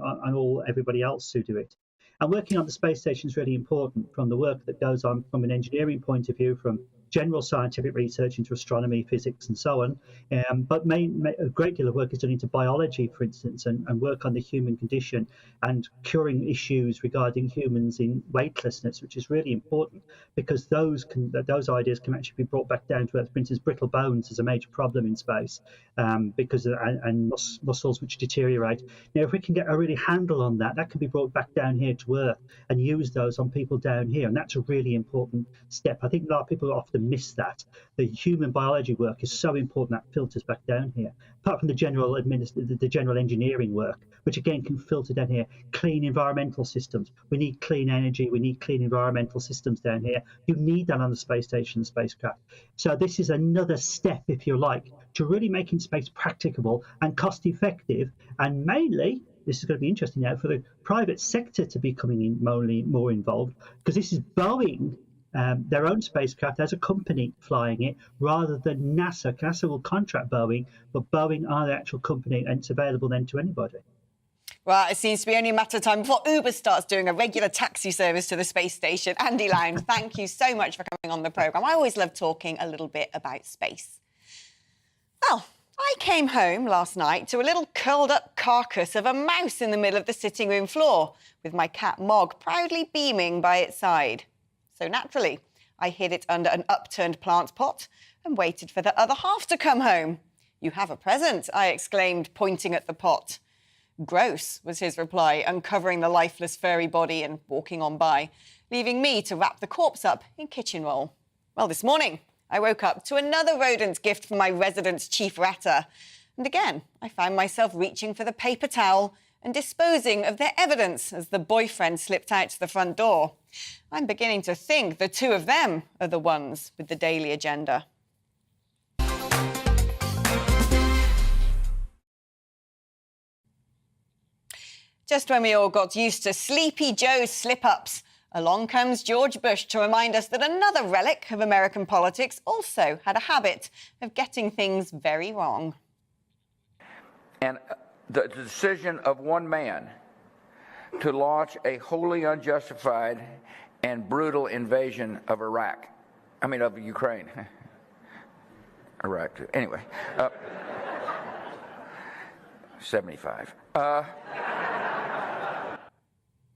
everybody else who do it. And working on the space station is really important from the work that goes on from an engineering point of view, from general scientific research into astronomy, physics, and so on. But a great deal of work is done into biology, for instance, and work on the human condition and curing issues regarding humans in weightlessness, which is really important because those ideas can actually be brought back down to Earth. For instance, brittle bones is a major problem in space because muscles which deteriorate. Now, if we can get a really handle on that, that can be brought back down here to Earth and use those on people down here, and that's a really important step. I think a lot of people often miss that. The human biology work is so important that filters back down here. Apart from the general engineering work, which again can filter down here, clean environmental systems. We need clean energy. We need clean environmental systems down here. You need that on the space station and spacecraft. So this is another step, if you like, to really making space practicable and cost effective, and mainly, this is going to be interesting now, for the private sector to be coming in more involved, because this is Boeing, their own spacecraft as a company flying it, rather than NASA. NASA will contract Boeing, but Boeing are the actual company, and it's available then to anybody. Well, it seems to be only a matter of time before Uber starts doing a regular taxi service to the space station. Andy Lound, thank you so much for coming on the programme. I always love talking a little bit about space. Well, I came home last night to a little curled-up carcass of a mouse in the middle of the sitting room floor, with my cat Mog proudly beaming by its side. So naturally, I hid it under an upturned plant pot and waited for the other half to come home. "You have a present," I exclaimed, pointing at the pot. "Gross," was his reply, uncovering the lifeless furry body and walking on by, leaving me to wrap the corpse up in kitchen roll. Well, this morning, I woke up to another rodent gift from my resident's chief ratter. And again, I found myself reaching for the paper towel and disposing of their evidence as the boyfriend slipped out to the front door. I'm beginning to think the two of them are the ones with the daily agenda. Just when we all got used to Sleepy Joe's slip-ups, along comes George Bush to remind us that another relic of American politics also had a habit of getting things very wrong. And the decision of one man to launch a wholly unjustified and brutal invasion of of Ukraine. Iraq, anyway. 75.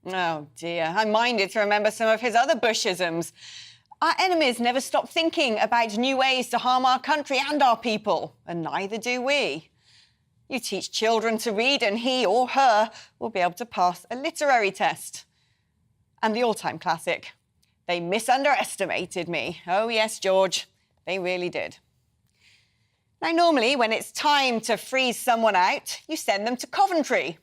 Oh, dear. I'm minded to remember some of his other Bushisms. Our enemies never stop thinking about new ways to harm our country and our people, and neither do we. You teach children to read and he or her will be able to pass a literary test. And the all-time classic, they misunderestimated me. Oh yes, George, they really did. Now, normally when it's time to freeze someone out, you send them to Coventry.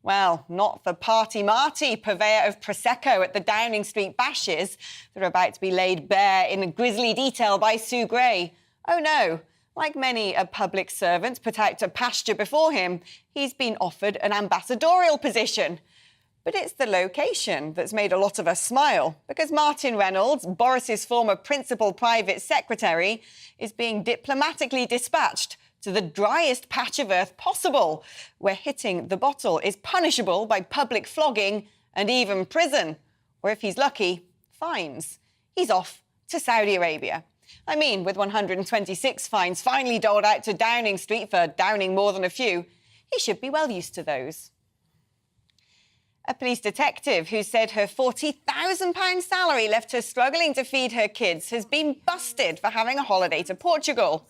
Well, not for Party Marty, purveyor of Prosecco at the Downing Street bashes that are about to be laid bare in grisly detail by Sue Gray. Oh no, like many a public servant put out to pasture before him, he's been offered an ambassadorial position. But it's the location that's made a lot of us smile, because Martin Reynolds, Boris's former principal private secretary, is being diplomatically dispatched to the driest patch of earth possible, where hitting the bottle is punishable by public flogging and even prison, or if he's lucky, fines. He's off to Saudi Arabia. I mean, with 126 fines finally doled out to Downing Street for downing more than a few, he should be well used to those. A police detective who said her £40,000 salary left her struggling to feed her kids has been busted for having a holiday to Portugal.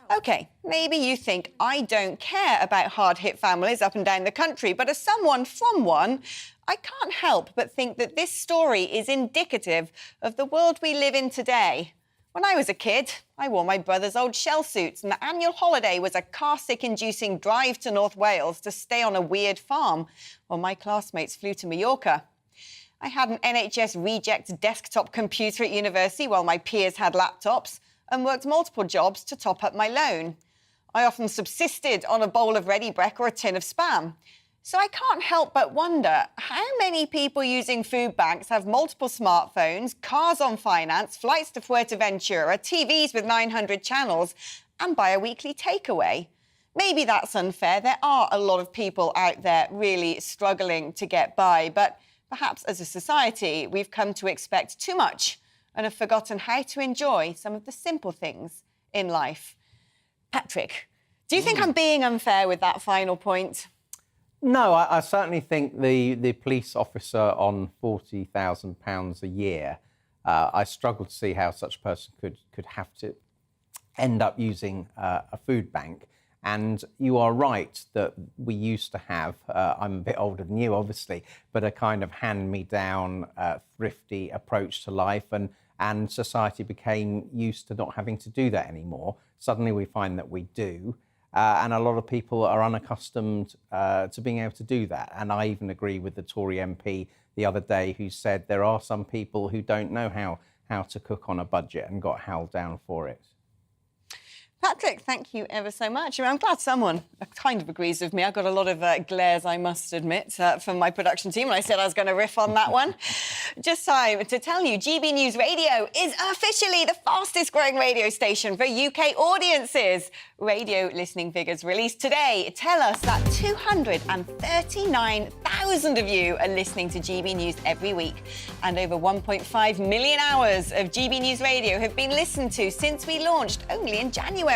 OK, maybe you think I don't care about hard-hit families up and down the country, but as someone from one, I can't help but think that this story is indicative of the world we live in today. When I was a kid, I wore my brother's old shell suits, and the annual holiday was a car-sick-inducing drive to North Wales to stay on a weird farm while my classmates flew to Mallorca. I had an NHS reject desktop computer at university while my peers had laptops, and worked multiple jobs to top up my loan. I often subsisted on a bowl of ready brek or a tin of Spam. So I can't help but wonder how many people using food banks have multiple smartphones, cars on finance, flights to Fuerteventura, TVs with 900 channels, and buy a weekly takeaway. Maybe that's unfair. There are a lot of people out there really struggling to get by, but perhaps as a society, we've come to expect too much and have forgotten how to enjoy some of the simple things in life. Patrick, do you think I'm being unfair with that final point? No, I certainly think the police officer on £40,000 a year, I struggle to see how such a person could have to end up using a food bank. And you are right that we used to have, I'm a bit older than you, obviously, but a kind of hand-me-down, thrifty approach to life, and society became used to not having to do that anymore. Suddenly we find that we do. And a lot of people are unaccustomed to being able to do that. And I even agree with the Tory MP the other day who said there are some people who don't know how to cook on a budget and got held down for it. Patrick, thank you ever so much. I'm glad someone kind of agrees with me. I got a lot of glares, I must admit, from my production team when I said I was going to riff on that one. Just time to tell you, GB News Radio is officially the fastest-growing radio station for UK audiences. Radio listening figures released today tell us that 239,000 of you are listening to GB News every week, and over 1.5 million hours of GB News Radio have been listened to since we launched only in January.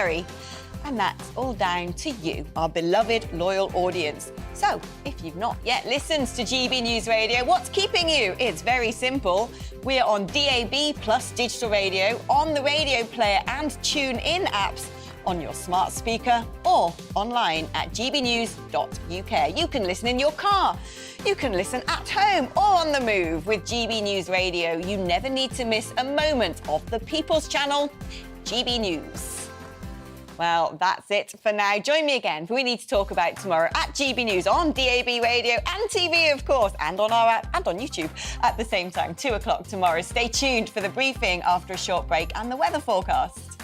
And that's all down to you, our beloved, loyal audience. So, if you've not yet listened to GB News Radio, what's keeping you? It's very simple. We're on DAB plus digital radio, on the Radio Player and TuneIn apps, on your smart speaker, or online at gbnews.uk. You can listen in your car. You can listen at home or on the move with GB News Radio. You never need to miss a moment of the People's Channel, GB News. Well, that's it for now. Join me again for We Need to Talk About tomorrow at GB News on DAB Radio and TV, of course, and on our app and on YouTube at the same time, 2 o'clock tomorrow. Stay tuned for the briefing after a short break and the weather forecast.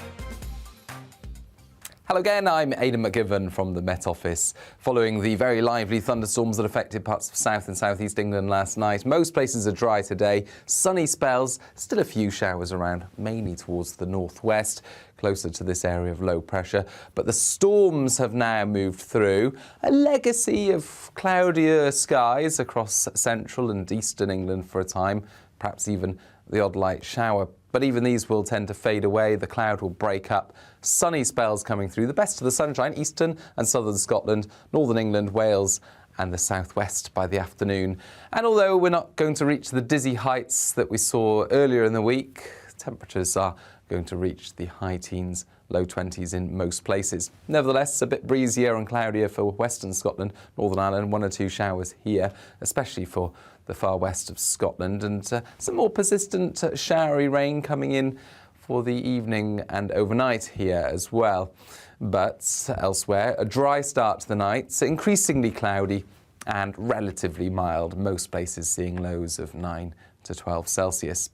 Hello again, I'm Aidan McGivern from the Met Office. Following the very lively thunderstorms that affected parts of South and South East England last night, most places are dry today. Sunny spells, still a few showers around, mainly towards the northwest, closer to this area of low pressure. But the storms have now moved through, a legacy of cloudier skies across central and eastern England for a time, perhaps even the odd light shower. But even these will tend to fade away. The cloud will break up. Sunny spells coming through. The best of the sunshine, eastern and southern Scotland, northern England, Wales and the southwest by the afternoon. And although we're not going to reach the dizzy heights that we saw earlier in the week, temperatures are going to reach the high teens, low 20s in most places. Nevertheless, a bit breezier and cloudier for western Scotland, Northern Ireland, 1 or 2 showers here, especially for the far west of Scotland, and some more persistent showery rain coming in for the evening and overnight here as well. But elsewhere, a dry start to the night, increasingly cloudy and relatively mild, most places seeing lows of 9 to 12 Celsius.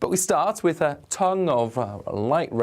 But we start with a tongue of light rain